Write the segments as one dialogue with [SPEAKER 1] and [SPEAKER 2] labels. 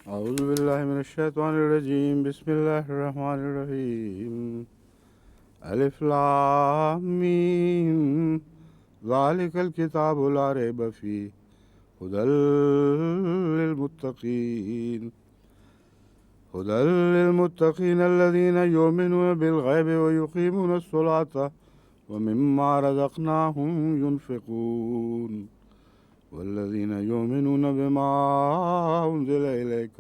[SPEAKER 1] أعوذ بالله من الشيطان الرجيم. بسم الله الرحمن الرحيم. ألف لام ميم ذلك الكتاب لا ريب فيه هدى للمتقين الذين يؤمنون بالغيب ويقيمون الصلاة ومما رزقناهم ينفقون والذين يؤمنون بما أنزل إليك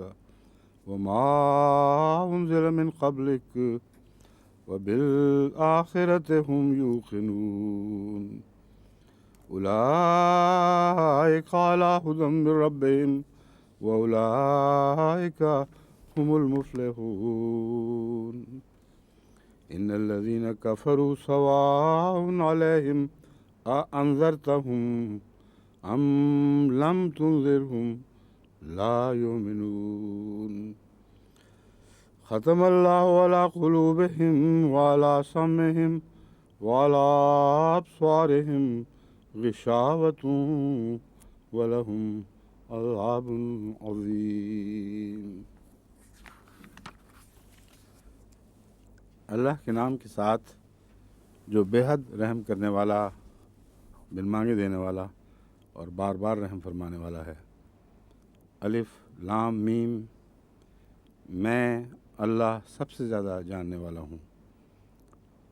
[SPEAKER 1] وما أنزل من قبلك وبالآخرة هم يوقنون أولئك على هدى من ربهم وأولئك هم المفلحون. إن الذين كفروا سواء عليهم أأنذرتهم أم لم تنذرهم لا يؤمنون. ختم الله على قلوبهم وعلى سمعهم وعلى أبصارهم غشاوة ولهم عذاب عظيم. اللہ کے نام کے ساتھ جو بے حد رحم کرنے والا، بن مانگے دینے والا اور بار بار رحم فرمانے والا ہے. الف لام میم، میں اللہ سب سے زیادہ جاننے والا ہوں.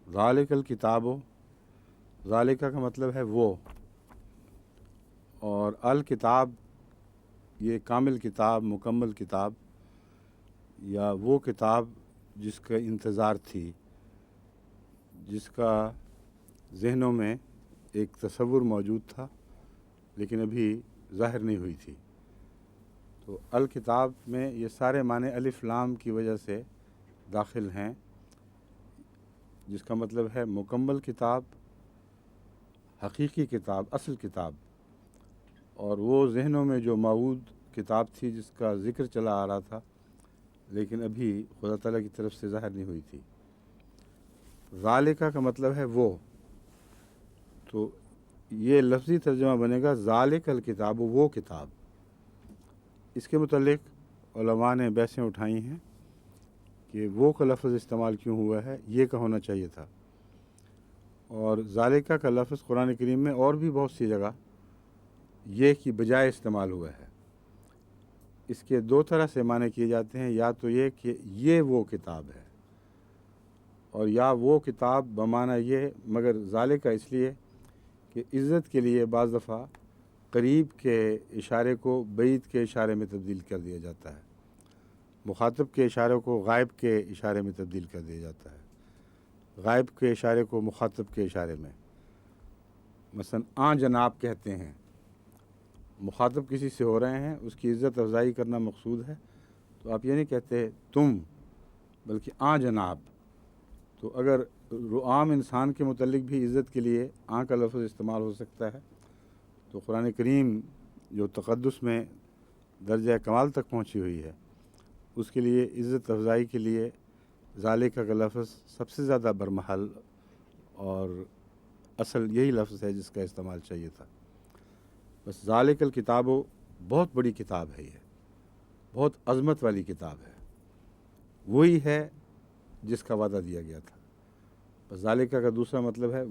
[SPEAKER 1] ذالک الکتاب، ذالکہ کا مطلب ہے وہ، اور الکتاب یہ کامل کتاب، مکمل کتاب، یا وہ کتاب جس کا انتظار تھی، جس کا ذہنوں میں ایک تصور موجود تھا لیکن ابھی ظاہر نہیں ہوئی تھی. تو الکتاب میں یہ سارے معنی الف لام کی وجہ سے داخل ہیں، جس کا مطلب ہے مکمل کتاب، حقیقی کتاب، اصل کتاب، اور وہ ذہنوں میں جو موجود کتاب تھی جس کا ذکر چلا آ رہا تھا لیکن ابھی خدا تعالیٰ کی طرف سے ظاہر نہیں ہوئی تھی. ذالکہ کا مطلب ہے وہ، تو یہ لفظی ترجمہ بنے گا ذالک الکتاب، وہ کتاب. اس کے متعلق علماء نے بحثیں اٹھائی ہیں کہ وہ کا لفظ استعمال کیوں ہوا ہے، یہ کا ہونا چاہیے تھا. اور ذالکہ کا لفظ قرآن کریم میں اور بھی بہت سی جگہ یہ کی بجائے استعمال ہوا ہے. اس کے دو طرح سے معنی کیے جاتے ہیں، یا تو یہ کہ یہ وہ کتاب ہے، اور یا وہ کتاب بمعنی یہ، مگر ذالکہ اس لیے کہ عزت کے لیے بعض دفعہ قریب کے اشارے کو بعید کے اشارے میں تبدیل کر دیا جاتا ہے، مخاطب کے اشارے کو غائب کے اشارے میں تبدیل کر دیا جاتا ہے، غائب کے اشارے کو مخاطب کے اشارے میں. مثلا جناب کہتے ہیں، مخاطب کسی سے ہو رہے ہیں، اس کی عزت افزائی کرنا مقصود ہے، تو آپ یہ نہیں کہتے تم، بلکہ جناب. تو اگر عام انسان کے متعلق بھی عزت کے لیے کا لفظ استعمال ہو سکتا ہے، تو قرآن کریم جو تقدس میں درجہ کمال تک پہنچی ہوئی ہے، اس کے لیے عزت افزائی کے لیے ذالکہ کا لفظ سب سے زیادہ برمحل اور اصل یہی لفظ ہے جس کا استعمال چاہیے تھا. بس ذالک الکتاب بہت بڑی کتاب ہے، یہ بہت عظمت والی کتاب ہے، وہی ہے جس کا وعدہ دیا گیا تھا. بس ذالکہ کا دوسرا مطلب ہے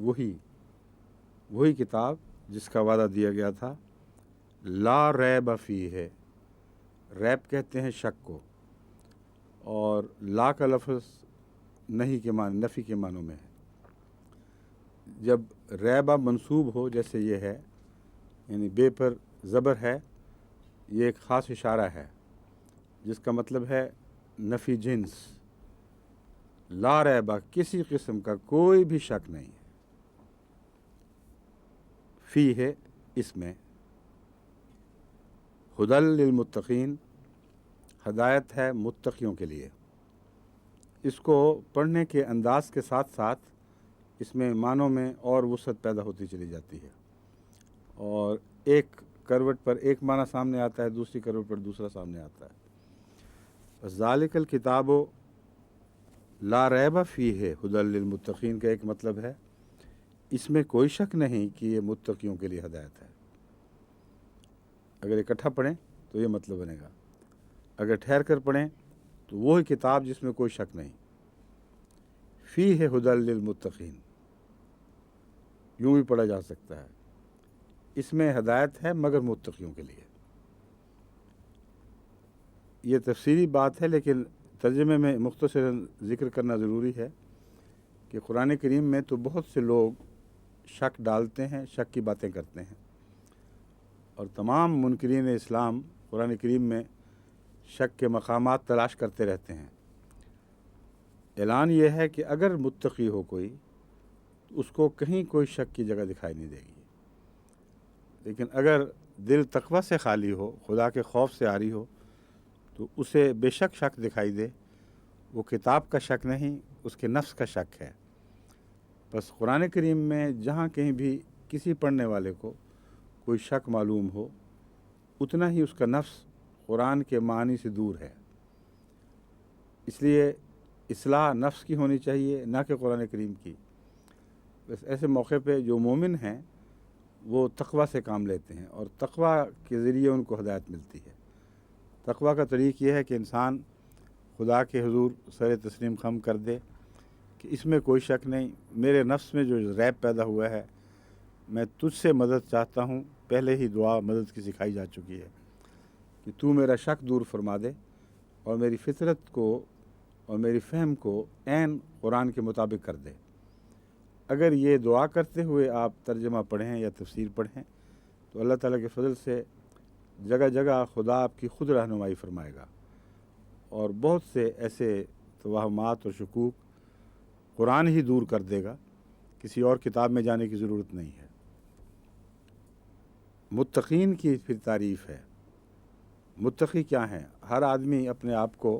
[SPEAKER 1] وہی کتاب جس کا وعدہ دیا گیا تھا. لا ریب فیہ ہے، ریب کہتے ہیں شک کو، اور لا کا لفظ نہیں کے معنی، نفی کے معنوں میں ہے. جب ریبہ منصوب ہو جیسے یہ ہے، یعنی بے پر زبر ہے، یہ ایک خاص اشارہ ہے جس کا مطلب ہے نفی جنس. لا ریبہ، کسی قسم کا کوئی بھی شک نہیں ہے. فی ہے اس میں، ہدی للمتقین، ہدایت ہے متقیوں کے لیے. اس کو پڑھنے کے انداز کے ساتھ ساتھ اس میں معنوں میں اور وسعت پیدا ہوتی چلی جاتی ہے، اور ایک کروٹ پر ایک معنی سامنے آتا ہے، دوسری کروٹ پر دوسرا سامنے آتا ہے. ذالک الکتاب لا ریب فیہ ہدی للمتقین کا ایک مطلب ہے اس میں کوئی شک نہیں کہ یہ متقیوں کے لیے ہدایت ہے. اگر اکٹھا پڑھیں تو یہ مطلب بنے گا. اگر ٹھہر کر پڑھیں تو وہی کتاب جس میں کوئی شک نہیں، فیہ ھدی للمتقین، یوں بھی پڑھا جا سکتا ہے، اس میں ہدایت ہے مگر متقیوں کے لیے۔ یہ تفسیری بات ہے، لیکن ترجمے میں مختصراً ذکر کرنا ضروری ہے کہ قرآن کریم میں تو بہت سے لوگ شک ڈالتے ہیں، شک کی باتیں کرتے ہیں، اور تمام منکرین اسلام قرآن کریم میں شک کے مقامات تلاش کرتے رہتے ہیں۔ اعلان یہ ہے کہ اگر متقی ہو کوئی تو اس کو کہیں کوئی شک کی جگہ دکھائی نہیں دے گی، لیکن اگر دل تقوی سے خالی ہو، خدا کے خوف سے عاری ہو، تو اسے بے شک شک دکھائی دے۔ وہ کتاب کا شک نہیں، اس کے نفس کا شک ہے۔ بس قرآن کریم میں جہاں کہیں بھی کسی پڑھنے والے کو کوئی شک معلوم ہو، اتنا ہی اس کا نفس قرآن کے معنی سے دور ہے۔ اس لیے اصلاح نفس کی ہونی چاہیے، نہ کہ قرآن کریم کی۔ بس ایسے موقع پہ جو مومن ہیں وہ تقوی سے کام لیتے ہیں، اور تقوی کے ذریعے ان کو ہدایت ملتی ہے۔ تقوی کا طریق یہ ہے کہ انسان خدا کے حضور سر تسلیم خم کر دے کہ اس میں کوئی شک نہیں، میرے نفس میں جو ریب پیدا ہوا ہے، میں تجھ سے مدد چاہتا ہوں۔ پہلے ہی دعا مدد کی سکھائی جا چکی ہے کہ تو میرا شک دور فرما دے اور میری فطرت کو اور میری فہم کو عین قرآن کے مطابق کر دے۔ اگر یہ دعا کرتے ہوئے آپ ترجمہ پڑھیں یا تفسیر پڑھیں تو اللہ تعالیٰ کے فضل سے جگہ جگہ خدا آپ کی خود رہنمائی فرمائے گا، اور بہت سے ایسے توہمات اور شکوک قرآن ہی دور کر دے گا، کسی اور کتاب میں جانے کی ضرورت نہیں ہے۔ متقین کی پھر تعریف ہے۔ متقی کیا ہیں؟ ہر آدمی اپنے آپ کو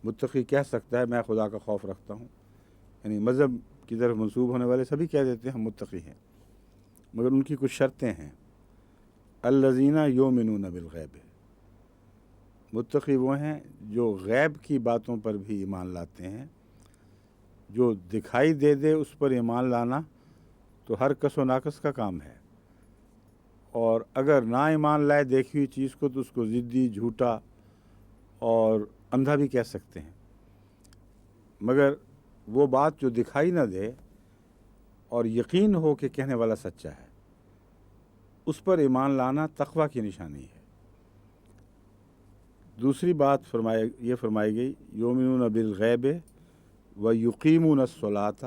[SPEAKER 1] متقی کہہ سکتا ہے، میں خدا کا خوف رکھتا ہوں، یعنی مذہب کی طرف منسوب ہونے والے سبھی کہہ دیتے ہیں ہم متقی ہیں، مگر ان کی کچھ شرطیں ہیں۔ الذین یؤمنون بالغیب، متقی وہ ہیں جو غیب کی باتوں پر بھی ایمان لاتے ہیں۔ جو دکھائی دے دے اس پر ایمان لانا تو ہر کس و ناقص کا کام ہے، اور اگر نہ ایمان لائے دیکھی ہوئی چیز کو تو اس کو ضدی، جھوٹا اور اندھا بھی کہہ سکتے ہیں۔ مگر وہ بات جو دکھائی نہ دے اور یقین ہو کہ کہنے والا سچا ہے، اس پر ایمان لانا تقوی کی نشانی ہے۔ دوسری بات یہ فرمائی گئی، یؤمنون بالغیب و یقیمون الصلاۃ،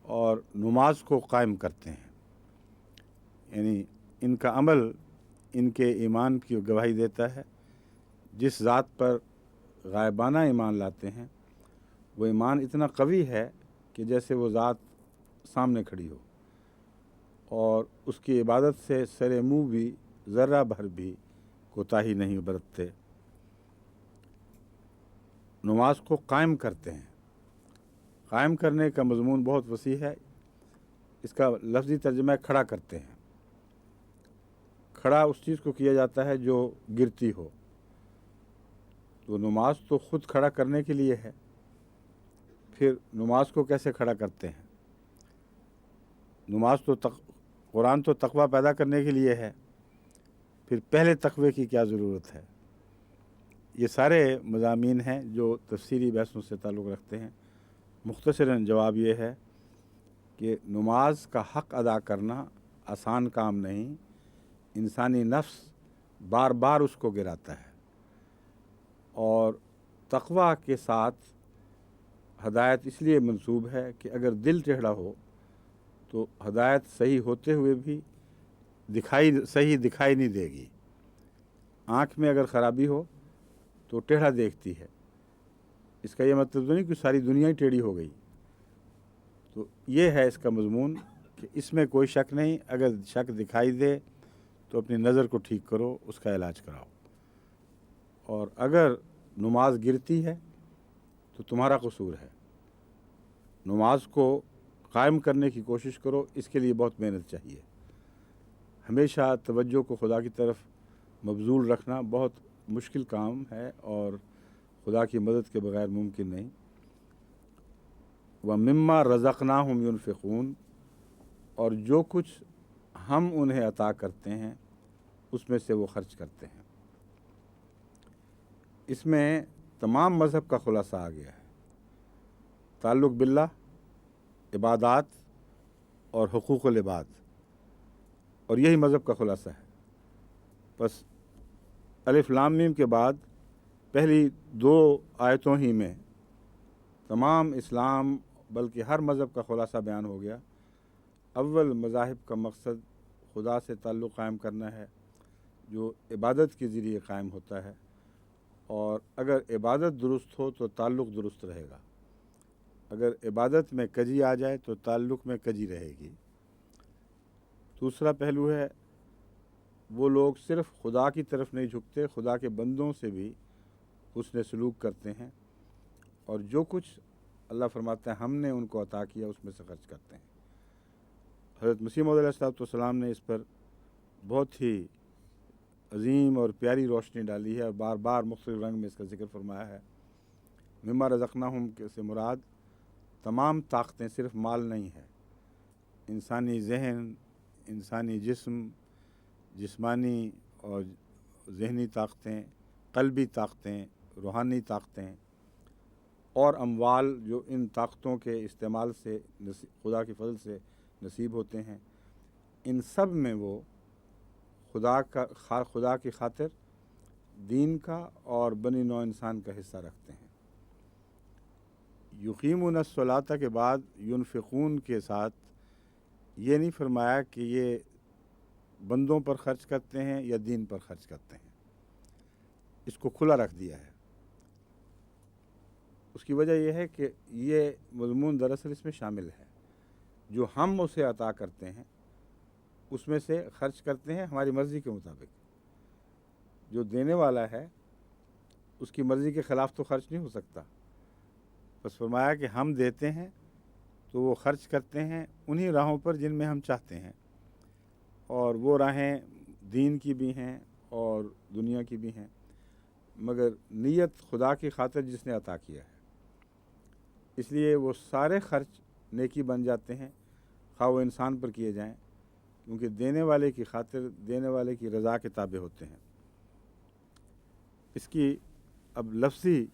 [SPEAKER 1] اور نماز کو قائم کرتے ہیں، یعنی ان کا عمل ان کے ایمان کی گواہی دیتا ہے۔ جس ذات پر غائبانہ ایمان لاتے ہیں وہ ایمان اتنا قوی ہے کہ جیسے وہ ذات سامنے کھڑی ہو، اور اس کی عبادت سے سر منہ بھی ذرہ بھر بھی کوتاہی نہیں برتتے۔ نماز کو قائم کرتے ہیں۔ قائم کرنے کا مضمون بہت وسیع ہے، اس کا لفظی ترجمہ ہے کھڑا کرتے ہیں۔ کھڑا اس چیز کو کیا جاتا ہے جو گرتی ہو، تو نماز تو خود کھڑا کرنے کے لیے ہے، پھر نماز کو کیسے کھڑا کرتے ہیں؟ نماز تو قرآن تو تقوی پیدا کرنے کے لیے ہے، پھر پہلے تقوی کی کیا ضرورت ہے؟ یہ سارے مضامین ہیں جو تفسیری بحثوں سے تعلق رکھتے ہیں۔ مختصراً جواب یہ ہے کہ نماز کا حق ادا کرنا آسان کام نہیں، انسانی نفس بار بار اس کو گراتا ہے، اور تقوی کے ساتھ ہدایت اس لیے منسوب ہے کہ اگر دل ٹیڑھا ہو تو ہدایت صحیح ہوتے ہوئے بھی صحیح دکھائی نہیں دے گی۔ آنکھ میں اگر خرابی ہو تو ٹیڑھا دیکھتی ہے، اس کا یہ مطلب تو نہیں کہ ساری دنیا ہی ٹیڑھی ہو گئی۔ تو یہ ہے اس کا مضمون کہ اس میں کوئی شک نہیں، اگر شک دکھائی دے تو اپنی نظر کو ٹھیک کرو، اس کا علاج کراؤ، اور اگر نماز گرتی ہے تو تمہارا قصور ہے۔ نماز کو قائم کرنے کی کوشش کرو، اس کے لیے بہت محنت چاہیے۔ ہمیشہ توجہ کو خدا کی طرف مبذول رکھنا بہت مشکل کام ہے، اور خدا کی مدد کے بغیر ممکن نہیں۔ وَمِمَّا رَزَقْنَاهُمْ يُنْفِقُونَ، اور جو کچھ ہم انہیں عطا کرتے ہیں اس میں سے وہ خرچ کرتے ہیں۔ اس میں تمام مذہب کا خلاصہ آ گیا ہے، تعلق باللہ، عبادات اور حقوق العباد، اور یہی مذہب کا خلاصہ ہے۔ بس الف لام میم کے بعد پہلی 2 آیتوں ہی میں تمام اسلام بلکہ ہر مذہب کا خلاصہ بیان ہو گیا۔ اول مذاہب کا مقصد خدا سے تعلق قائم کرنا ہے، جو عبادت کے ذریعے قائم ہوتا ہے، اور اگر عبادت درست ہو تو تعلق درست رہے گا، اگر عبادت میں کجی آ جائے تو تعلق میں کجی رہے گی۔ دوسرا پہلو ہے وہ لوگ صرف خدا کی طرف نہیں جھکتے، خدا کے بندوں سے بھی حسن سلوک کرتے ہیں، اور جو کچھ اللہ فرماتا ہے ہم نے ان کو عطا کیا اس میں سے خرچ کرتے ہیں۔ حضرت مسیح موعود علیہ السلام نے اس پر بہت ہی عظیم اور پیاری روشنی ڈالی ہے، اور بار بار مختلف رنگ میں اس کا ذکر فرمایا ہے۔ مما رزقناہم سے مراد تمام طاقتیں، صرف مال نہیں ہے، انسانی ذہن، انسانی جسم، جسمانی اور ذہنی طاقتیں، قلبی طاقتیں، روحانی طاقتیں، اور اموال جو ان طاقتوں کے استعمال سے خدا کی فضل سے نصیب ہوتے ہیں، ان سب میں وہ خدا کی خاطر دین کا اور بنی نوع انسان کا حصہ رکھتے ہیں۔ یقیمون الصلاۃ کے بعد ینفقون کے ساتھ یہ نہیں فرمایا کہ یہ بندوں پر خرچ کرتے ہیں یا دین پر خرچ کرتے ہیں، اس کو کھلا رکھ دیا ہے۔ اس کی وجہ یہ ہے کہ یہ مضمون دراصل اس میں شامل ہے، جو ہم اسے عطا کرتے ہیں اس میں سے خرچ کرتے ہیں ہماری مرضی کے مطابق، جو دینے والا ہے اس کی مرضی کے خلاف تو خرچ نہیں ہو سکتا۔ بس فرمایا کہ ہم دیتے ہیں تو وہ خرچ کرتے ہیں انہی راہوں پر جن میں ہم چاہتے ہیں، اور وہ راہیں دین کی بھی ہیں اور دنیا کی بھی ہیں، مگر نیت خدا کی خاطر جس نے عطا کیا ہے، اس لیے وہ سارے خرچ نیکی بن جاتے ہیں، خواہ وہ انسان پر کیے جائیں، کیونکہ دینے والے کی خاطر، دینے والے کی رضا کے تابع ہوتے ہیں۔ اس کی اب لفظی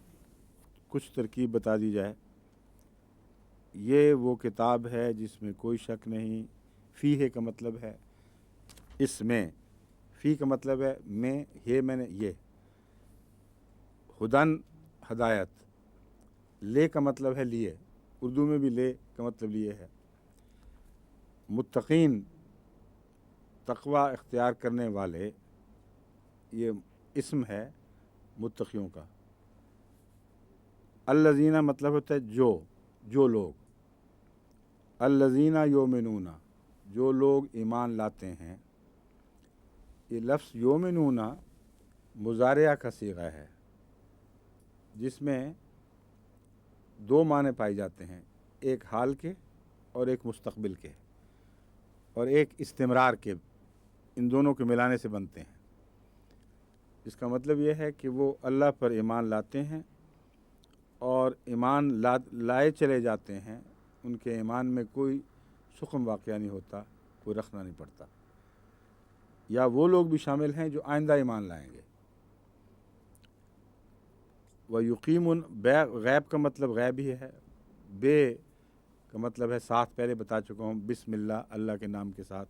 [SPEAKER 1] کچھ ترکیب بتا دی جائے۔ یہ وہ کتاب ہے جس میں کوئی شک نہیں، فیہ کا مطلب ہے اس میں، فی کا مطلب ہے میں، یہ میں نے یہ، ہدن ہدایت، لے کا مطلب ہے لیے، اردو میں بھی لے کا مطلب لیے ہے، متقین تقوی اختیار کرنے والے، یہ اسم ہے متقیوں کا۔ الذین مطلب ہوتا ہے جو لوگ، الذین یؤمنون جو لوگ ایمان لاتے ہیں۔ یہ لفظ یؤمنون مضارعہ کا صیغہ ہے، جس میں 2 معنی پائے جاتے ہیں، ایک حال کے اور ایک مستقبل کے اور ایک استمرار کے، ان دونوں کے ملانے سے بنتے ہیں۔ اس کا مطلب یہ ہے کہ وہ اللہ پر ایمان لاتے ہیں اور ایمان لائے چلے جاتے ہیں، ان کے ایمان میں کوئی سقم واقعہ نہیں ہوتا، کوئی رخنا نہیں پڑتا۔ یا وہ لوگ بھی شامل ہیں جو آئندہ ایمان لائیں گے۔ وَيُقِيمُونَ، غیب کا مطلب غیب ہی ہے، بے کا مطلب ہے ساتھ، پہلے بتا چکا ہوں، بسم اللہ، اللہ کے نام کے ساتھ۔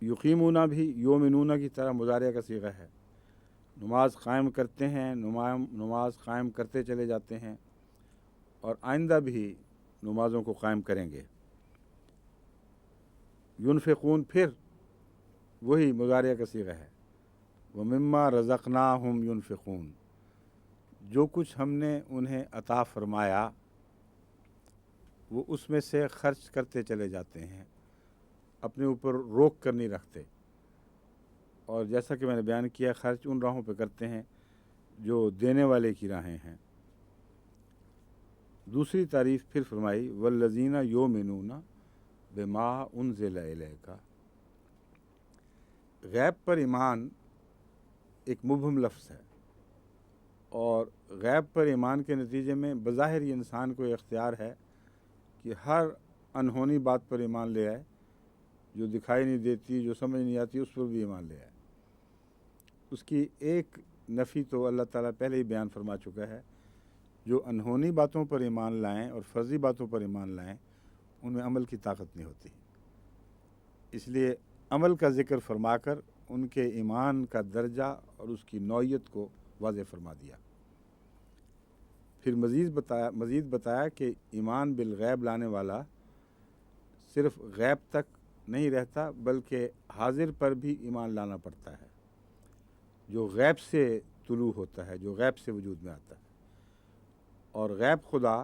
[SPEAKER 1] یقیمون بھی یومنون کی طرح مضارعہ کا صیغہ ہے، نماز قائم کرتے ہیں، نماز قائم کرتے چلے جاتے ہیں، اور آئندہ بھی نمازوں کو قائم کریں گے۔ ینفقون پھر وہی مضارعہ کا صیغہ ہے، وَمِمَّا رَزَقْنَاهُمْ يُنْفِقُونَ جو کچھ ہم نے انہیں عطا فرمایا وہ اس میں سے خرچ کرتے چلے جاتے ہیں، اپنے اوپر روک کر نہیں رکھتے، اور جیسا کہ میں نے بیان کیا خرچ ان راہوں پہ کرتے ہیں جو دینے والے کی راہیں ہیں۔ دوسری تعریف پھر فرمائی، وَالَّذِينَ يُؤْمِنُونَ بِمَا أُنزِلَ إِلَيْكَ۔ غیب پر ایمان ایک مبہم لفظ ہے، اور غیب پر ایمان کے نتیجے میں بظاہر یہ انسان کو اختیار ہے کہ ہر انہونی بات پر ایمان لے آئے، جو دکھائی نہیں دیتی، جو سمجھ نہیں آتی، اس پر بھی ایمان لے آئے۔ اس کی ایک نفی تو اللہ تعالیٰ پہلے ہی بیان فرما چکا ہے. جو انہونی باتوں پر ایمان لائیں اور فرضی باتوں پر ایمان لائیں ان میں عمل کی طاقت نہیں ہوتی. اس لیے عمل کا ذکر فرما کر ان کے ایمان کا درجہ اور اس کی نوعیت کو واضح فرما دیا. پھر مزید بتایا کہ ایمان بالغیب لانے والا صرف غیب تک نہیں رہتا بلکہ حاضر پر بھی ایمان لانا پڑتا ہے، جو غیب سے طلوع ہوتا ہے، جو غیب سے وجود میں آتا ہے. اور غیب خدا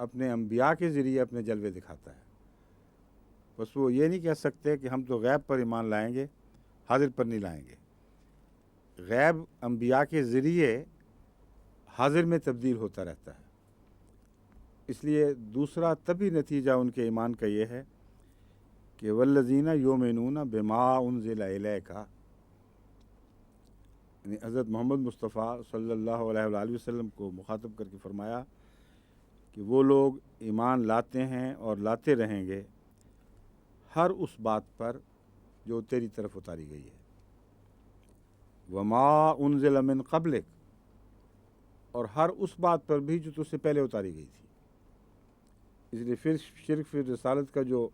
[SPEAKER 1] اپنے انبیاء کے ذریعے اپنے جلوے دکھاتا ہے. بس وہ یہ نہیں کہہ سکتے کہ ہم تو غیب پر ایمان لائیں گے، حاضر پر نہیں لائیں گے. غیب انبیاء کے ذریعے حاضر میں تبدیل ہوتا رہتا ہے. اس لیے دوسرا طبی نتیجہ ان کے ایمان کا یہ ہے کہ والذین یؤمنون بما انزل الیک، یعنی حضرت محمد مصطفیٰ صلی اللہ علیہ وآلہ وسلم کو مخاطب کر کے فرمایا کہ وہ لوگ ایمان لاتے ہیں اور لاتے رہیں گے ہر اس بات پر جو تیری طرف اتاری گئی ہے. وما انزل من قبلک، اور ہر اس بات پر بھی جو تجھ سے پہلے اتاری گئی تھی. اس لیے پھر شرک فی رسالت کا جو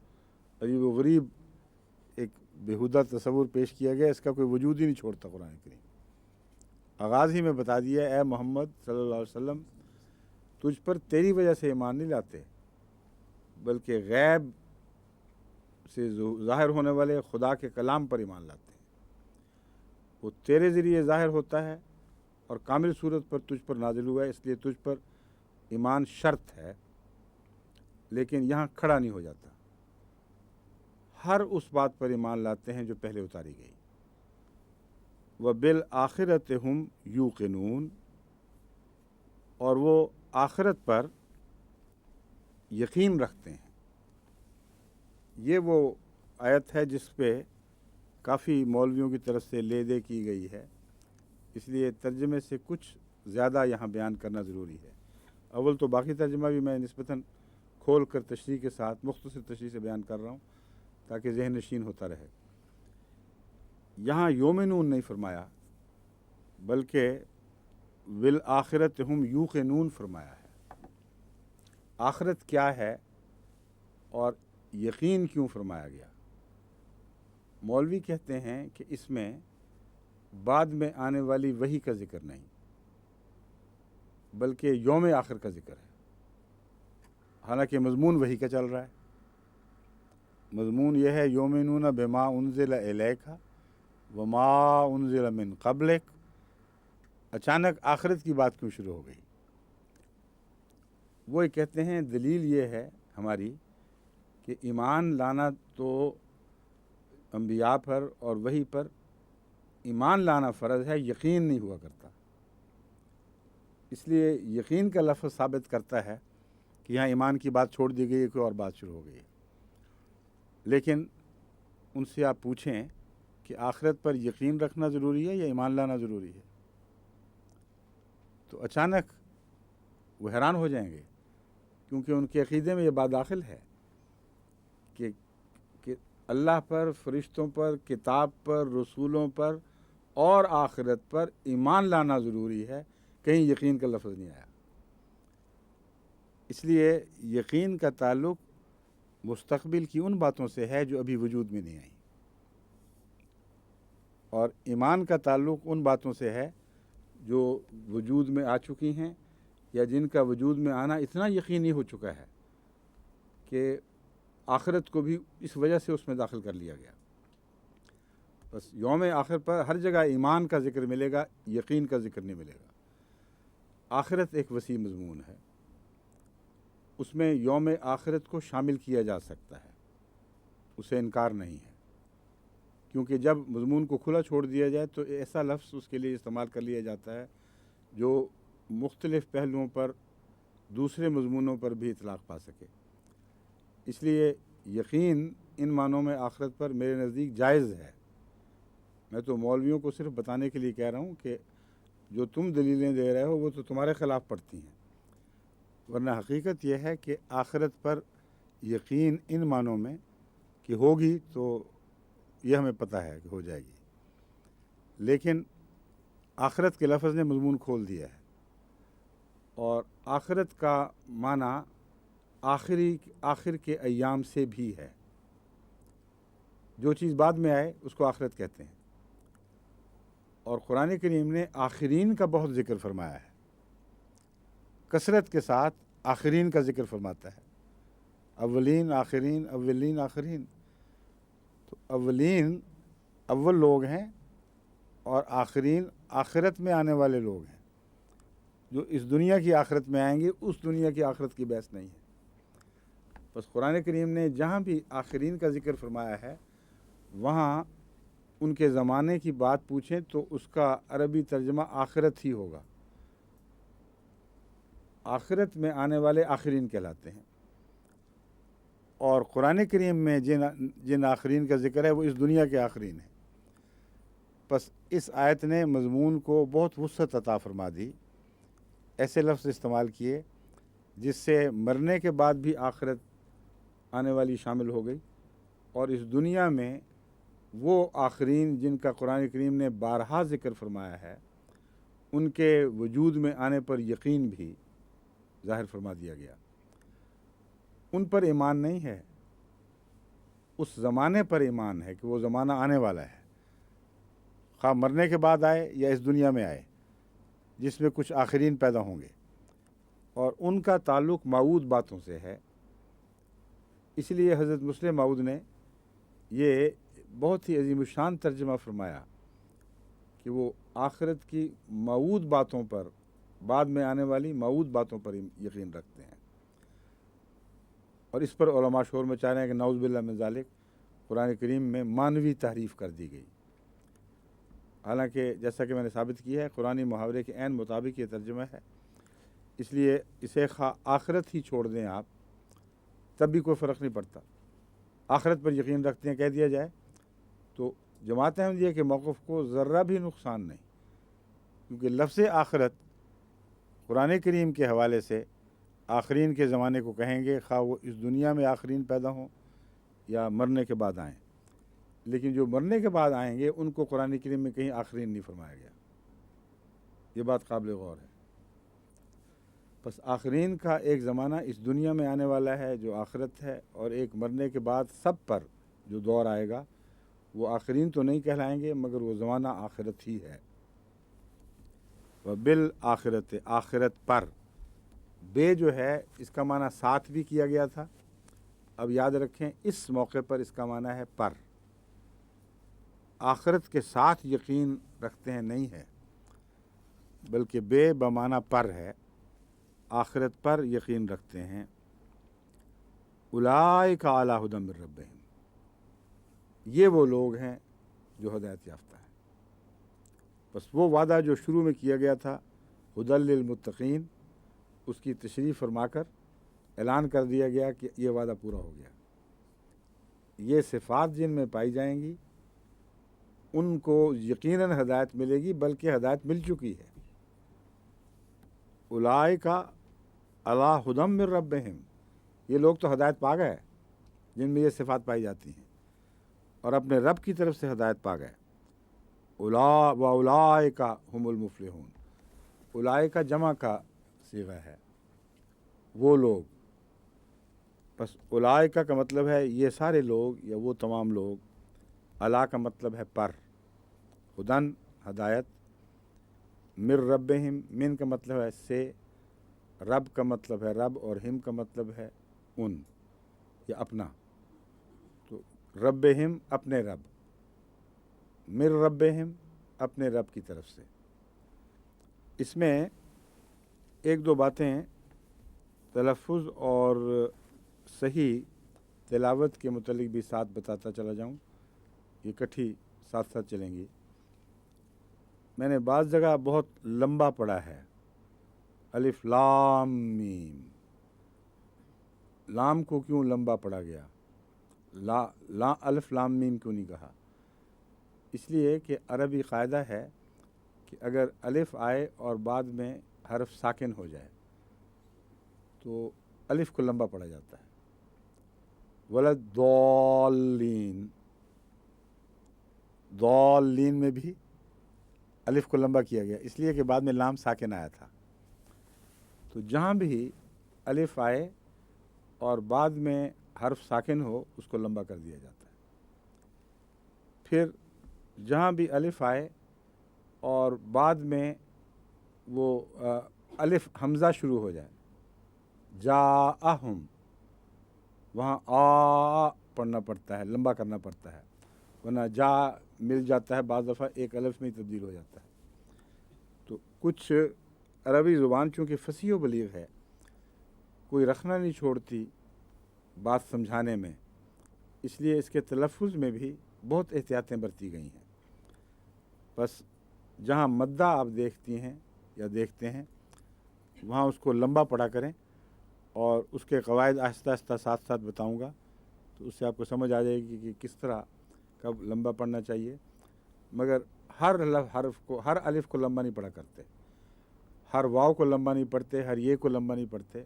[SPEAKER 1] عجیب و غریب ایک بےہودہ تصور پیش کیا گیا، اس کا کوئی وجود ہی نہیں چھوڑتا قرآن کریم. آغاز ہی میں بتا دیا اے محمد صلی اللہ علیہ وسلم، تجھ پر تیری وجہ سے ایمان نہیں لاتے بلکہ غیب سے ظاہر ہونے والے خدا کے کلام پر ایمان لاتے ہیں. وہ تیرے ذریعے ظاہر ہوتا ہے اور کامل صورت پر تجھ پر نازل ہوا ہے، اس لیے تجھ پر ایمان شرط ہے لیکن یہاں کھڑا نہیں ہو جاتا. ہر اس بات پر ایمان لاتے ہیں جو پہلے اتاری گئی. وبالآخرۃ ہم یوقنون، اور وہ آخرت پر یقین رکھتے ہیں. یہ وہ آیت ہے جس پہ کافی مولویوں کی طرف سے لے دے کی گئی ہے، اس لیے ترجمے سے کچھ زیادہ یہاں بیان کرنا ضروری ہے. اول تو باقی ترجمہ بھی میں نسبتاً کھول کر تشریح کے ساتھ مختصر تشریح سے بیان کر رہا ہوں تاکہ ذہن نشین ہوتا رہے. یہاں یومنون نہیں فرمایا بلکہ بالآخرۃ ہم یوقنون فرمایا ہے. آخرت کیا ہے اور یقین کیوں فرمایا گیا؟ مولوی کہتے ہیں کہ اس میں بعد میں آنے والی وحی کا ذکر نہیں بلکہ یوم آخر کا ذکر ہے. حالانکہ مضمون وحی کا چل رہا ہے. مضمون یہ ہے یؤمنون بما انزل الیک وما انزل من قبلک. اچانک آخرت کی بات کیوں شروع ہو گئی؟ وہ کہتے ہیں دلیل یہ ہے ہماری کہ ایمان لانا تو انبیاء پر اور وحی پر ایمان لانا فرض ہے، یقین نہیں ہوا کرتا. اس لیے یقین کا لفظ ثابت کرتا ہے کہ یہاں ایمان کی بات چھوڑ دی گئی ہے، کوئی اور بات شروع ہو گئی ہے. لیکن ان سے آپ پوچھیں کہ آخرت پر یقین رکھنا ضروری ہے یا ایمان لانا ضروری ہے، تو اچانک وہ حیران ہو جائیں گے، کیونکہ ان کے عقیدے میں یہ بات داخل ہے کہ اللہ پر، فرشتوں پر، کتاب پر، رسولوں پر اور آخرت پر ایمان لانا ضروری ہے. کہیں یقین کا لفظ نہیں آیا. اس لیے یقین کا تعلق مستقبل کی ان باتوں سے ہے جو ابھی وجود میں نہیں آئیں، اور ایمان کا تعلق ان باتوں سے ہے جو وجود میں آ چکی ہیں یا جن کا وجود میں آنا اتنا یقینی ہو چکا ہے کہ آخرت کو بھی اس وجہ سے اس میں داخل کر لیا گیا. بس یوم آخر پر ہر جگہ ایمان کا ذکر ملے گا، یقین کا ذکر نہیں ملے گا. آخرت ایک وسیع مضمون ہے، اس میں یوم آخرت کو شامل کیا جا سکتا ہے، اسے انکار نہیں ہے. کیونکہ جب مضمون کو کھلا چھوڑ دیا جائے تو ایسا لفظ اس کے لیے استعمال کر لیا جاتا ہے جو مختلف پہلوؤں پر دوسرے مضمونوں پر بھی اطلاق پا سکے. اس لیے یقین ان معنوں میں آخرت پر میرے نزدیک جائز ہے. میں تو مولویوں کو صرف بتانے کے لیے کہہ رہا ہوں کہ جو تم دلیلیں دے رہے ہو وہ تو تمہارے خلاف پڑتی ہیں، ورنہ حقیقت یہ ہے کہ آخرت پر یقین ان معنوں میں کہ ہوگی تو یہ ہمیں پتہ ہے کہ ہو جائے گی. لیکن آخرت کے لفظ نے مضمون کھول دیا ہے، اور آخرت کا معنی آخر کے ایام سے بھی ہے۔ جو چیز بعد میں آئے اس کو آخرت کہتے ہیں، اور قرآن کریم نے آخرین کا بہت ذکر فرمایا ہے، کثرت کے ساتھ آخرین کا ذکر فرماتا ہے، اولین آخرین اولین آخرین۔ تو اولین اول لوگ ہیں، اور آخرین آخرت میں آنے والے لوگ ہیں۔ جو اس دنیا کی آخرت میں آئیں گے اس دنیا کی آخرت کی بحث نہیں ہے۔ بس قرآن کریم نے جہاں بھی آخرین کا ذکر فرمایا ہے وہاں ان کے زمانے کی بات پوچھیں تو اس کا عربی ترجمہ آخرت ہی ہوگا۔ آخرت میں آنے والے آخرین کہلاتے ہیں، اور قرآن کریم میں جن آخرین کا ذکر ہے وہ اس دنیا کے آخرین ہیں۔ بس اس آیت نے مضمون کو بہت وسعت عطا فرما دی، ایسے لفظ استعمال کیے جس سے مرنے کے بعد بھی آخرت آنے والی شامل ہو گئی، اور اس دنیا میں وہ آخرین جن کا قرآن کریم نے بارہا ذکر فرمایا ہے ان کے وجود میں آنے پر یقین بھی ظاہر فرما دیا گیا۔ ان پر ایمان نہیں ہے، اس زمانے پر ایمان ہے کہ وہ زمانہ آنے والا ہے، خواہ مرنے کے بعد آئے یا اس دنیا میں آئے، جس میں کچھ آخرین پیدا ہوں گے، اور ان کا تعلق موعود باتوں سے ہے۔ اس لیے حضرت مسلم موعود نے یہ بہت ہی عظیم الشان ترجمہ فرمایا کہ وہ آخرت کی موعود باتوں پر، بعد میں آنے والی موعود باتوں پر یقین رکھتے ہیں، اور اس پر علماء شور مچا رہے ہیں کہ نعوذ باللہ من ذالک قرآن کریم میں مانوی تحریف کر دی گئی۔ حالانکہ جیسا کہ میں نے ثابت کیا ہے قرآنی محاورے کے عین مطابق یہ ترجمہ ہے، اس لیے اسے آخرت ہی چھوڑ دیں آپ تب بھی کوئی فرق نہیں پڑتا۔ آخرت پر یقین رکھتے ہیں کہہ دیا جائے تو جماعت احمدیہ کے موقف کو ذرہ بھی نقصان نہیں، کیونکہ لفظ آخرت قرآن کریم کے حوالے سے آخرین کے زمانے کو کہیں گے، خواہ وہ اس دنیا میں آخرین پیدا ہوں یا مرنے کے بعد آئیں، لیکن جو مرنے کے بعد آئیں گے ان کو قرآن کریم میں کہیں آخرین نہیں فرمایا گیا۔ یہ بات قابل غور ہے۔ بس آخرین کا ایک زمانہ اس دنیا میں آنے والا ہے جو آخرت ہے، اور ایک مرنے کے بعد سب پر جو دور آئے گا وہ آخرین تو نہیں کہلائیں گے مگر وہ زمانہ آخرت ہی ہے۔ وبالآخرت، آخرت پر، بے جو ہے اس کا معنی ساتھ بھی کیا گیا تھا، اب یاد رکھیں اس موقع پر اس کا معنی ہے پر۔ آخرت کے ساتھ یقین رکھتے ہیں نہیں ہے، بلکہ بے بمعنی پر ہے، آخرت پر یقین رکھتے ہیں۔ اولئک علی ھدی من ربہم، یہ وہ لوگ ہیں جو ہدایت یافتہ ہیں۔ بس وہ وعدہ جو شروع میں کیا گیا تھا ھدی للمتقین، اس کی تشریح فرما کر اعلان کر دیا گیا کہ یہ وعدہ پورا ہو گیا۔ یہ صفات جن میں پائی جائیں گی ان کو یقیناً ہدایت ملے گی، بلکہ ہدایت مل چکی ہے۔ اولئک علی ھدی من ربہم، یہ لوگ تو ہدایت پا گئے جن میں یہ صفات پائی جاتی ہیں، اور اپنے رب کی طرف سے ہدایت پا گئے۔ اولئک ھم المفلحون، اولئک جمع کا صیغہ ہے، وہ لوگ۔ بس اولئک کا مطلب ہے یہ سارے لوگ یا وہ تمام لوگ، علی کا مطلب ہے پر، ہدن ہدایت، من ربہم، من کا مطلب ہے سے، رب کا مطلب ہے رب، اور ہم کا مطلب ہے ان یا اپنا، تو ربہم اپنے رب، من ربہم اپنے رب کی طرف سے۔ اس میں ایک دو باتیں تلفظ اور صحیح تلاوت کے متعلق بھی ساتھ بتاتا چلا جاؤں، یہ اکٹھی ساتھ ساتھ چلیں گی۔ میں نے بعض جگہ بہت لمبا پڑھا ہے، الف لام میم، لام کو کیوں لمبا پڑھا گیا، الف لام میم کیوں نہیں کہا؟ اس لیے کہ عربی قاعدہ ہے کہ اگر الف آئے اور بعد میں حرف ساکن ہو جائے تو الف کو لمبا پڑھا جاتا ہے۔ ولضالین، ضالین میں بھی الف کو لمبا کیا گیا اس لیے کہ بعد میں لام ساکن آیا تھا. تو جہاں بھی الف آئے اور بعد میں حرف ساکن ہو اس کو لمبا کر دیا جاتا ہے. پھر جہاں بھی الف آئے اور بعد میں وہ الف حمزہ شروع ہو جائے، جاءہم، وہاں آ پڑھنا پڑتا ہے، لمبا کرنا پڑتا ہے، ورنہ جا مل جاتا ہے بعض دفعہ ایک الف میں ہی تبدیل ہو جاتا ہے. تو کچھ عربی زبان چونکہ فصیح و بلیغ ہے، کوئی رکھنا نہیں چھوڑتی بات سمجھانے میں، اس لیے اس کے تلفظ میں بھی بہت احتیاطیں برتی گئی ہیں. بس جہاں مدہ آپ دیکھتی ہیں یا دیکھتے ہیں وہاں اس کو لمبا پڑھا کریں، اور اس کے قواعد آہستہ آہستہ ساتھ ساتھ بتاؤں گا تو اس سے آپ کو سمجھ آ جائے گی کہ کس طرح کب لمبا پڑھنا چاہیے. مگر ہر حرف کو، ہر الف کو لمبا نہیں پڑھا کرتے، ہر واو کو لمبا نہیں پڑھتے، ہر یہ کو لمبا نہیں پڑھتے.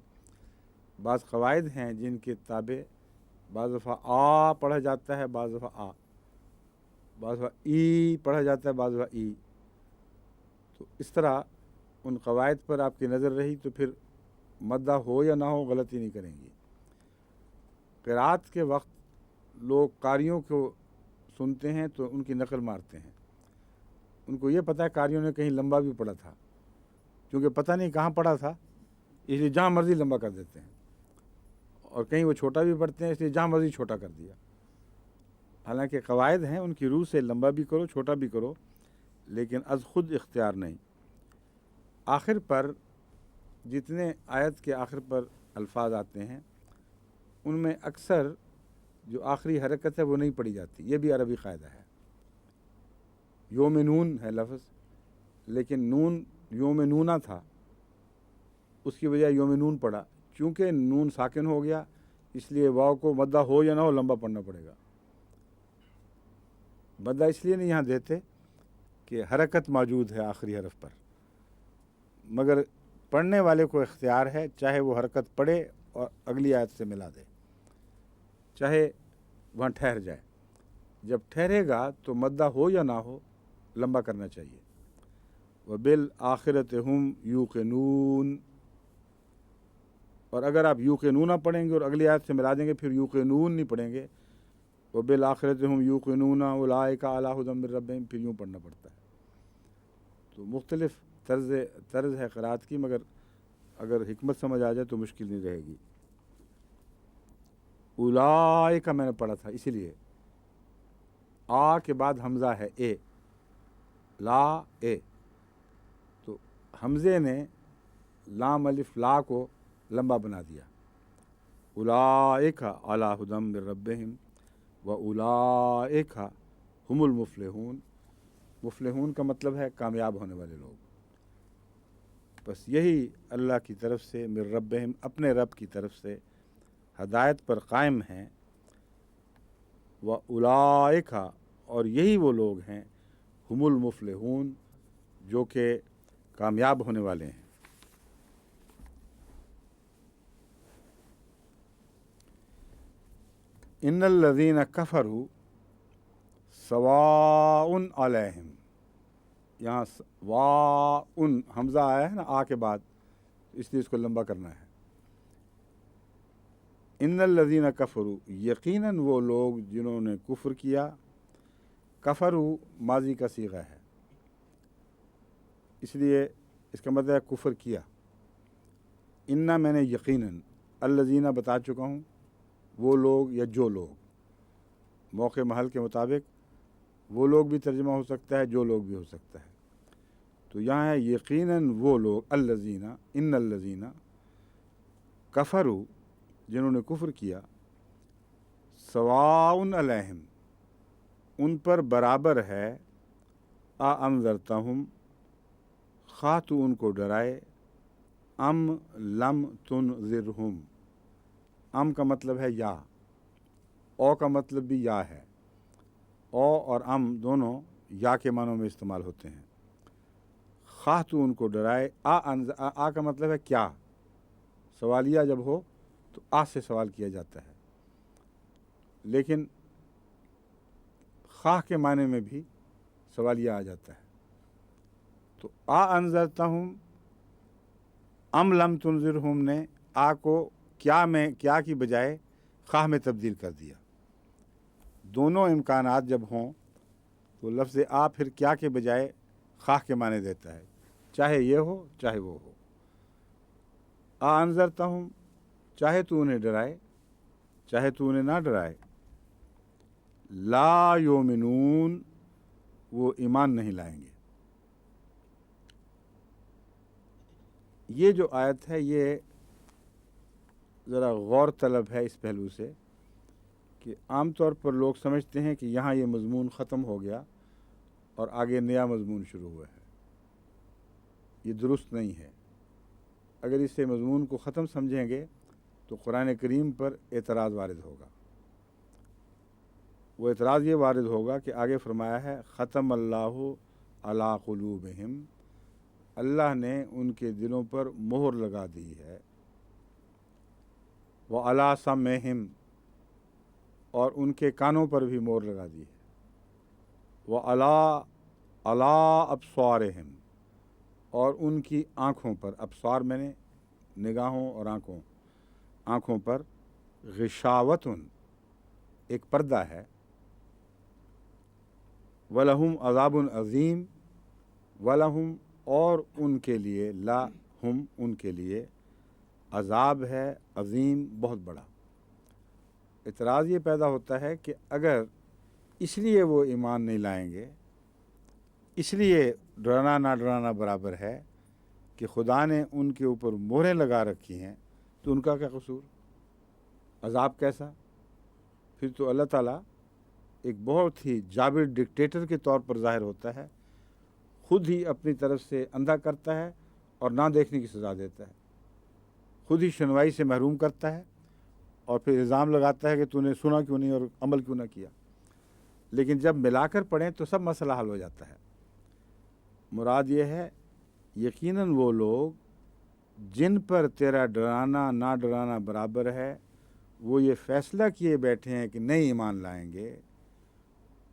[SPEAKER 1] بعض قواعد ہیں جن کے تابع بعض دفعہ آ پڑھا جاتا ہے، بعض دفعہ آ، بعض دفعہ ای پڑھا جاتا ہے، بعض دفعہ ای. تو اس طرح ان قواعد پر آپ کی نظر رہی تو پھر مدہ ہو یا نہ ہو غلطی نہیں کریں گی. قرات کے وقت لوگ قاریوں کو سنتے ہیں تو ان کی نقل مارتے ہیں. ان کو یہ پتہ ہے قاریوں نے کہیں لمبا بھی پڑھا تھا، کیونکہ پتہ نہیں کہاں پڑھا تھا اس لیے جہاں مرضی لمبا کر دیتے ہیں، اور کہیں وہ چھوٹا بھی پڑھتے ہیں اس لیے جہاں مرضی چھوٹا کر دیا. حالانکہ قواعد ہیں ان کی روح سے لمبا بھی کرو چھوٹا بھی کرو، لیکن از خود اختیار نہیں. آخر پر جتنے آیت کے آخر پر الفاظ آتے ہیں ان میں اکثر جو آخری حرکت ہے وہ نہیں پڑھی جاتی. یہ بھی عربی قاعدہ ہے. یومنون ہے لفظ، لیکن نون یومنونا تھا، اس کی بجائے یومنون پڑھا. چونکہ نون ساکن ہو گیا اس لیے واو کو مدہ ہو یا نہ ہو لمبا پڑھنا پڑے گا. مدہ اس لیے نہیں یہاں دیتے کہ حرکت موجود ہے آخری حرف پر، مگر پڑھنے والے کو اختیار ہے، چاہے وہ حرکت پڑھے اور اگلی آیت سے ملا دے، چاہے وہاں ٹھہر جائے. جب ٹھہرے گا تو مدہ ہو یا نہ ہو لمبا کرنا چاہیے. وَبِالْآخِرَةِ هُمْ یوقنون، اور اگر آپ یوقنون پڑھیں گے اور اگلی آیت سے ملا دیں گے پھر یوقنون نہیں پڑھیں گے، وَبِالْآخِرَةِ هُمْ یوقنون اولئک علی ھدی من ربہم، پھر یوں پڑھنا پڑتا ہے. تو مختلف طرز ہے قرات کی، مگر اگر حکمت سمجھ آ جائے تو مشکل نہیں رہے گی. اولئک میں نے پڑھا تھا، اسی لیے آ کے بعد حمزہ ہے اے، لا اے، تو حمزے نے لام الف لا کو لمبا بنا دیا. اولئک علی ھدی من ربہم واولئک ھم المفلحون. مفلحون کا مطلب ہے کامیاب ہونے والے لوگ. بس یہی اللہ کی طرف سے، من ربہم، اپنے رب کی طرف سے ہدایت پر قائم ہیں. واولئک، اور یہی وہ لوگ ہیں، ھم المفلحون، جو کہ کامیاب ہونے والے ہیں. ان الذین کفروا سواء علیہم، یہاں واء حمزہ آیا ہے نا آ کے بعد، اس لیے اس کو لمبا کرنا ہے. ان الذین کفروا، یقیناً وہ لوگ جنہوں نے کفر کیا. کفروا ماضی کا صیغہ ہے، اس لیے اس کا مطلب ہے کفر کیا. انا میں نے یقیناً، الذین بتا چکا ہوں، وہ لوگ یا جو لوگ، موقع محل کے مطابق وہ لوگ بھی ترجمہ ہو سکتا ہے، جو لوگ بھی ہو سکتا ہے. تو یہاں ہے یقیناً وہ لوگ، الذین، ان الذین کفروا، جنہوں نے کفر کیا، سواء علیہم، ان پر برابر ہے، انذرتہم، خواہ تو ان کو ڈرائے، ام لم تنذرہم. ام کا مطلب ہے یا، او کا مطلب بھی یا ہے. او اور ام دونوں یا کے معنوں میں استعمال ہوتے ہیں. خواہ تو ان کو ڈرائے، آ کا مطلب ہے کیا. سوالیہ جب ہو تو آ سے سوال کیا جاتا ہے، لیکن خواہ کے معنی میں بھی سوالیہ آ جاتا ہے. تو آ انذرتہم ام لم تنذرہم نے آ کو کیا کی بجائے خواہ میں تبدیل کر دیا۔ دونوں امکانات جب ہوں تو لفظ آ پھر کیا کے بجائے خواہ کے معنی دیتا ہے، چاہے یہ ہو چاہے وہ ہو۔ آ انذرتہم، چاہے تو انہیں ڈرائے چاہے تو انہیں نہ ڈرائے، لا یؤمنون، وہ ایمان نہیں لائیں گے۔ یہ جو آیت ہے یہ ذرا غور طلب ہے اس پہلو سے کہ عام طور پر لوگ سمجھتے ہیں کہ یہاں یہ مضمون ختم ہو گیا اور آگے نیا مضمون شروع ہوا ہے۔ یہ درست نہیں ہے۔ اگر اس سے مضمون کو ختم سمجھیں گے تو قرآن کریم پر اعتراض وارد ہوگا۔ وہ اعتراض یہ وارد ہوگا کہ آگے فرمایا ہے ختم اللہ علی قلوبہم، اللہ نے ان کے دلوں پر مہر لگا دی ہے، وعلی سمعہم، اور ان کے کانوں پر بھی مہر لگا دی ہے، وعلی ابصارہم، اور ان کی آنکھوں پر، ابصار میں نے نگاہوں اور آنکھوں پر، غشاوتن، ایک پردہ ہے، وَلَهُمْ عَذَابٌ عظیم، وَلَهُمْ، اور ان کے لیے، لَهُمْ، ان کے لیے، عذاب ہے عظیم، بہت بڑا۔ اعتراض یہ پیدا ہوتا ہے کہ اگر اس لیے وہ ایمان نہیں لائیں گے، اس لیے ڈرانا نہ ڈرانا برابر ہے کہ خدا نے ان کے اوپر مہریں لگا رکھی ہیں، تو ان کا کیا قصور؟ عذاب کیسا؟ پھر تو اللہ تعالیٰ ایک بہت ہی جابر ڈکٹیٹر کے طور پر ظاہر ہوتا ہے، خود ہی اپنی طرف سے اندھا کرتا ہے اور نہ دیکھنے کی سزا دیتا ہے، خود ہی سنوائی سے محروم کرتا ہے اور پھر الزام لگاتا ہے کہ تو نے سنا کیوں نہیں اور عمل کیوں نہ کیا۔ لیکن جب ملا کر پڑھیں تو سب مسئلہ حل ہو جاتا ہے۔ مراد یہ ہے یقیناً وہ لوگ جن پر تیرا ڈرانا نہ ڈرانا برابر ہے، وہ یہ فیصلہ کیے بیٹھے ہیں کہ نہیں ایمان لائیں گے،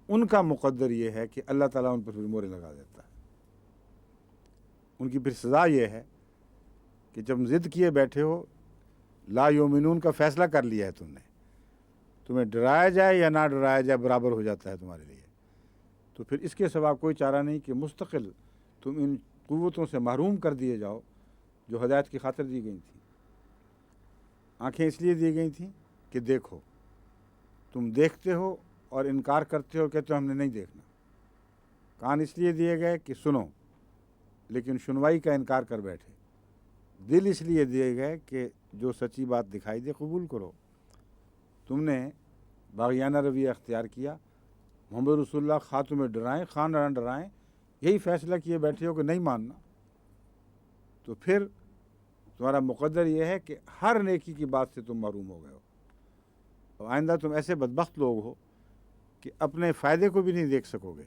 [SPEAKER 1] ان کا مقدر یہ ہے کہ اللہ تعالیٰ ان پر پھر مہریں لگا دیتا ہے۔ ان کی پھر سزا یہ ہے کہ جب ضد کیے بیٹھے ہو، لا یؤمنون کا فیصلہ کر لیا ہے تم نے، تمہیں ڈرایا جائے یا نہ ڈرایا جائے برابر ہو جاتا ہے تمہارے لیے، تو پھر اس کے سوا کوئی چارہ نہیں کہ مستقل تم ان قوتوں سے محروم کر دیے جاؤ جو ہدایت کی خاطر دی گئی تھیں۔ آنکھیں اس لیے دی گئی تھیں کہ دیکھو، تم دیکھتے ہو اور انکار کرتے ہو، کہتے ہو ہم نے نہیں دیکھنا۔ کان اس لیے دیے گئے کہ سنو، لیکن سنوائی کا انکار کر بیٹھے۔ دل اس لیے دیے گئے کہ جو سچی بات دکھائی دے قبول کرو۔ تم نے باغیانہ رویہ اختیار کیا، محمد رسول اللہ خواہ تمہیں ڈرائیں خواہ نہ ڈرائیں، یہی فیصلہ کیے بیٹھے ہو کہ نہیں ماننا، تو پھر تمہارا مقدر یہ ہے کہ ہر نیکی کی بات سے تم محروم ہو گئے ہو۔ اور آئندہ تم ایسے بدبخت لوگ ہو کہ اپنے فائدے کو بھی نہیں دیکھ سکو گے،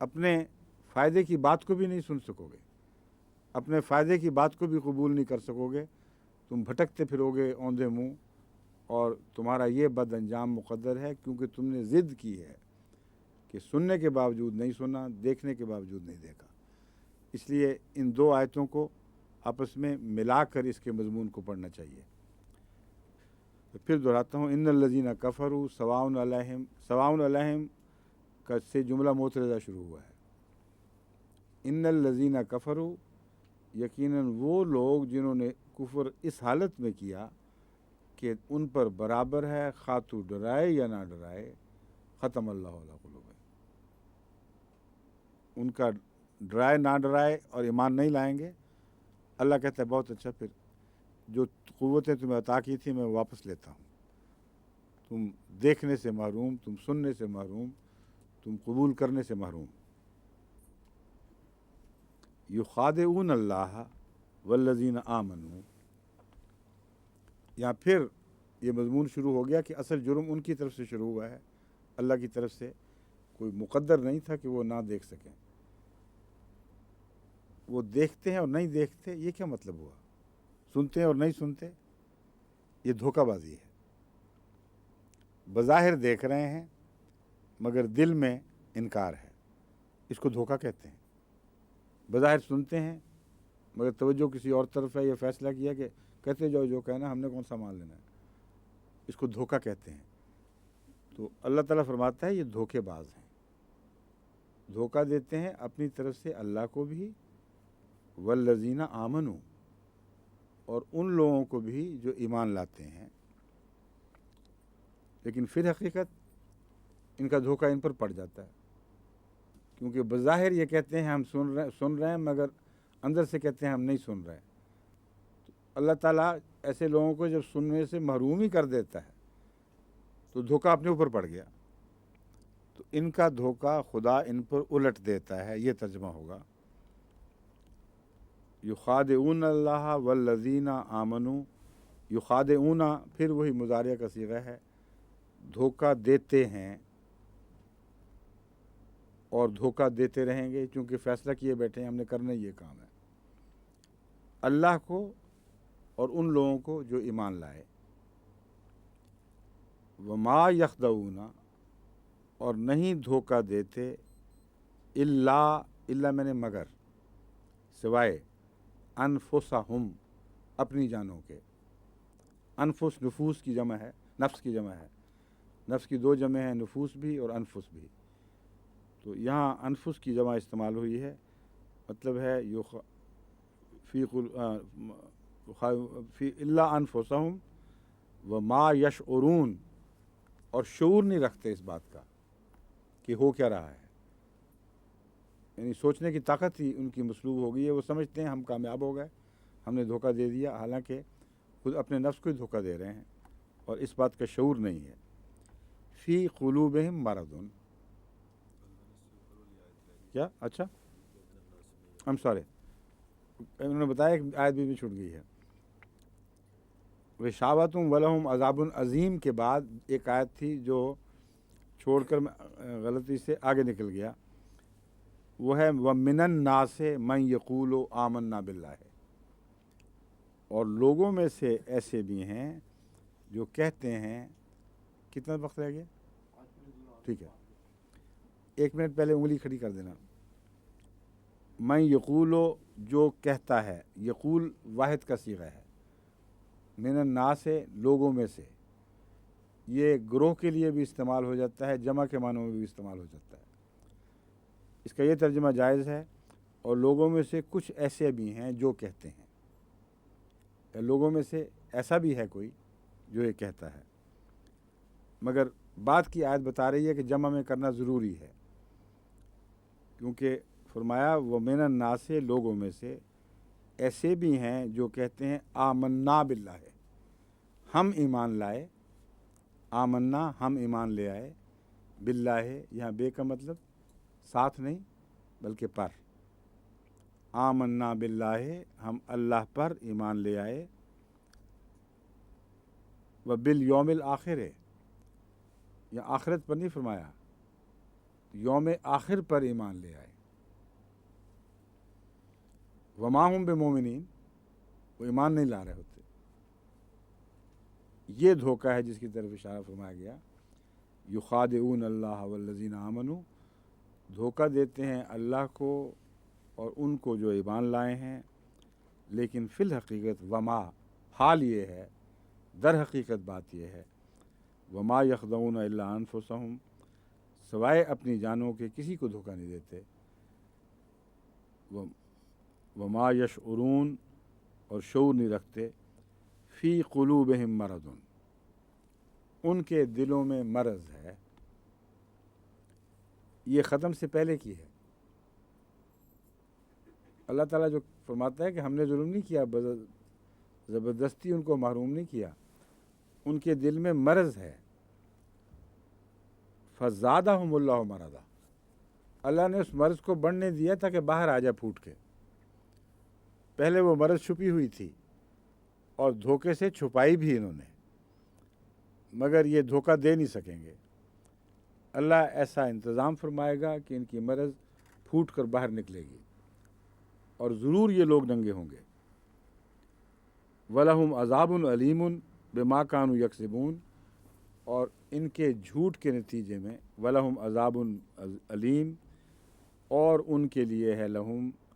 [SPEAKER 1] اپنے فائدے کی بات کو بھی نہیں سن سکو گے، اپنے فائدے کی بات کو بھی قبول نہیں کر سکو گے، تم بھٹکتے پھرو گے اوندھے منہ، اور تمہارا یہ بد انجام مقدر ہے کیونکہ تم نے ضد کی ہے کہ سننے کے باوجود نہیں سنا، دیکھنے کے باوجود نہیں دیکھا۔ اس لیے ان دو آیتوں کو آپس میں ملا کر اس کے مضمون کو پڑھنا چاہیے۔ پھر دہراتا ہوں، ان الذین کفروا سواء علیہم کا سے جملہ معترضہ شروع ہوا ہے۔ ان الذین کفروا، یقیناً وہ لوگ جنہوں نے کفر اس حالت میں کیا کہ ان پر برابر ہے خواہ تو ڈرائے یا نہ ڈرائے، ختم اللہ علی قلوبہم، ان کا ڈرائے نہ ڈرائے اور ایمان نہیں لائیں گے، اللہ کہتا ہے بہت اچھا، پھر جو قوتیں تمہیں عطا کی تھی میں واپس لیتا ہوں۔ تم دیکھنے سے محروم، تم سننے سے محروم، تم قبول کرنے سے محروم۔ یخادعون اللہ والذین آمنوا، یہاں پھر یہ مضمون شروع ہو گیا کہ اصل جرم ان کی طرف سے شروع ہوا ہے، اللہ کی طرف سے کوئی مقدر نہیں تھا کہ وہ نہ دیکھ سکیں۔ وہ دیکھتے ہیں اور نہیں دیکھتے، یہ کیا مطلب ہوا؟ سنتے ہیں اور نہیں سنتے، یہ دھوکہ بازی ہے۔ بظاہر دیکھ رہے ہیں مگر دل میں انکار ہے، اس کو دھوکہ کہتے ہیں۔ بظاہر سنتے ہیں مگر توجہ کسی اور طرف ہے، یہ فیصلہ کیا کہ کہتے جاؤ جو کہنا، ہم نے کون سا مان لینا ہے، اس کو دھوکہ کہتے ہیں۔ تو اللہ تعالیٰ فرماتا ہے یہ دھوکے باز ہیں، دھوکہ دیتے ہیں اپنی طرف سے اللہ کو بھی، والذین آمنوا، اور ان لوگوں کو بھی جو ایمان لاتے ہیں، لیکن پھر حقیقت ان کا دھوکہ ان پر پڑ جاتا ہے، کیونکہ بظاہر یہ کہتے ہیں ہم سن رہے ہیں مگر اندر سے کہتے ہیں ہم نہیں سن رہے۔ اللہ تعالیٰ ایسے لوگوں کو جب سننے سے محروم ہی کر دیتا ہے تو دھوکہ اپنے اوپر پڑ گیا، تو ان کا دھوکہ خدا ان پر الٹ دیتا ہے، یہ ترجمہ ہوگا۔ یخادعون اللہ والذین آمنوا، یخادعون پھر وہی مضارع کا صیغہ ہے، دھوکہ دیتے ہیں اور دھوکہ دیتے رہیں گے، چونکہ فیصلہ کیے بیٹھے ہیں ہم نے کرنا یہ کام ہے، اللہ کو اور ان لوگوں کو جو ایمان لائے۔ وما یخدعون، اور نہیں دھوکہ دیتے، الا میں نے مگر، سوائے، انفسہم، اپنی جانوں کے۔ انفس نفوس کی جمع ہے، نفس کی جمع ہے، نفس کی دو جمع ہیں، نفوس بھی اور انفس بھی، تو یہاں انفس کی جمع استعمال ہوئی ہے، مطلب ہے فی الا انفسہم وما یشعرون، اور شعور نہیں رکھتے اس بات کا کہ ہو کیا رہا ہے، یعنی سوچنے کی طاقت ہی ان کی مسلوب ہو گئی ہے، وہ سمجھتے ہیں ہم کامیاب ہو گئے، ہم نے دھوکہ دے دیا، حالانکہ خود اپنے نفس کو ہی دھوکہ دے رہے ہیں اور اس بات کا شعور نہیں ہے۔ فی قلوبہم مرض، کیا اچھا ہم سارے انہوں نے بتایا کہ آیت بھی چھوٹ گئی ہے۔ وشاوتم ولہم عذاب عظیم کے بعد ایک آیت تھی جو چھوڑ کر میں غلطی سے آگے نکل گیا، وہ ہے وَمِنَ النَّاسِ مَن یَقُولُ آمَنَّا بِاللَّهِ، اور لوگوں میں سے ایسے بھی ہیں جو کہتے ہیں، کتنا وقت رہ گیا؟ ٹھیک ہے، 1 منٹ پہلے انگلی کھڑی کر دینا۔ من یقول، جو کہتا ہے، یقول واحد کا صیغہ ہے، من الناس، لوگوں میں سے، یہ گروہ کے لیے بھی استعمال ہو جاتا ہے، جمع کے معنوں میں بھی استعمال ہو جاتا ہے، اس کا یہ ترجمہ جائز ہے۔ اور لوگوں میں سے کچھ ایسے بھی ہیں جو کہتے ہیں، یا لوگوں میں سے ایسا بھی ہے کوئی جو یہ کہتا ہے، مگر بات کی آیت بتا رہی ہے کہ جمع میں کرنا ضروری ہے، کیونکہ فرمایا وہ من الناس، لوگوں میں سے ایسے بھی ہیں جو کہتے ہیں آمنا باللہ، ہم ایمان لائے، آمنا ہم ایمان لے آئے، باللہ یہاں بے کا مطلب ساتھ نہیں بلکہ پر، آمنا باللہ ہم اللہ پر ایمان لے آئے، وبالیوم الآخر، یا آخرت پر نہیں فرمایا، یوم آخر پر ایمان لے آئے، وما ہم بمومنین، وہ ایمان نہیں لا رہے ہوتے، یہ دھوکہ ہے جس کی طرف اشارہ فرمایا گیا۔ یخادعون اللہ والذین آمنوا، دھوکہ دیتے ہیں اللہ کو اور ان کو جو ایمان لائے ہیں، لیکن فی الحقیقت وما، حال یہ ہے، در حقیقت بات یہ ہے، وما یخدعون الا انفسہم، سوائے اپنی جانوں کے کسی کو دھوکہ نہیں دیتے، وما یشعرون، اور شعور نہیں رکھتے، فی قلوبہم مرض، ان کے دلوں میں مرض ہے، یہ ختم سے پہلے کی ہے۔ اللہ تعالیٰ جو فرماتا ہے کہ ہم نے ظلم نہیں کیا، زبردستی ان کو محروم نہیں کیا، ان کے دل میں مرض ہے، فزادہم اللہ مرضا، اللہ نے اس مرض کو بڑھنے دیا تاکہ باہر آ جائے پھوٹ کے، پہلے وہ مرض چھپی ہوئی تھی اور دھوکے سے چھپائی بھی انہوں نے، مگر یہ دھوکہ دے نہیں سکیں گے، اللہ ایسا انتظام فرمائے گا کہ ان کی مرض پھوٹ کر باہر نکلے گی اور ضرور یہ لوگ ننگے ہوں گے۔ وَلَهُمْ عَذَابٌ عَلِيمٌ بِمَا كَانُوا يَكْسِبُونَ، اور ان کے جھوٹ کے نتیجے میں وَلَهُمْ عَذَابٌ علیم، اور ان کے لیے ہے لہم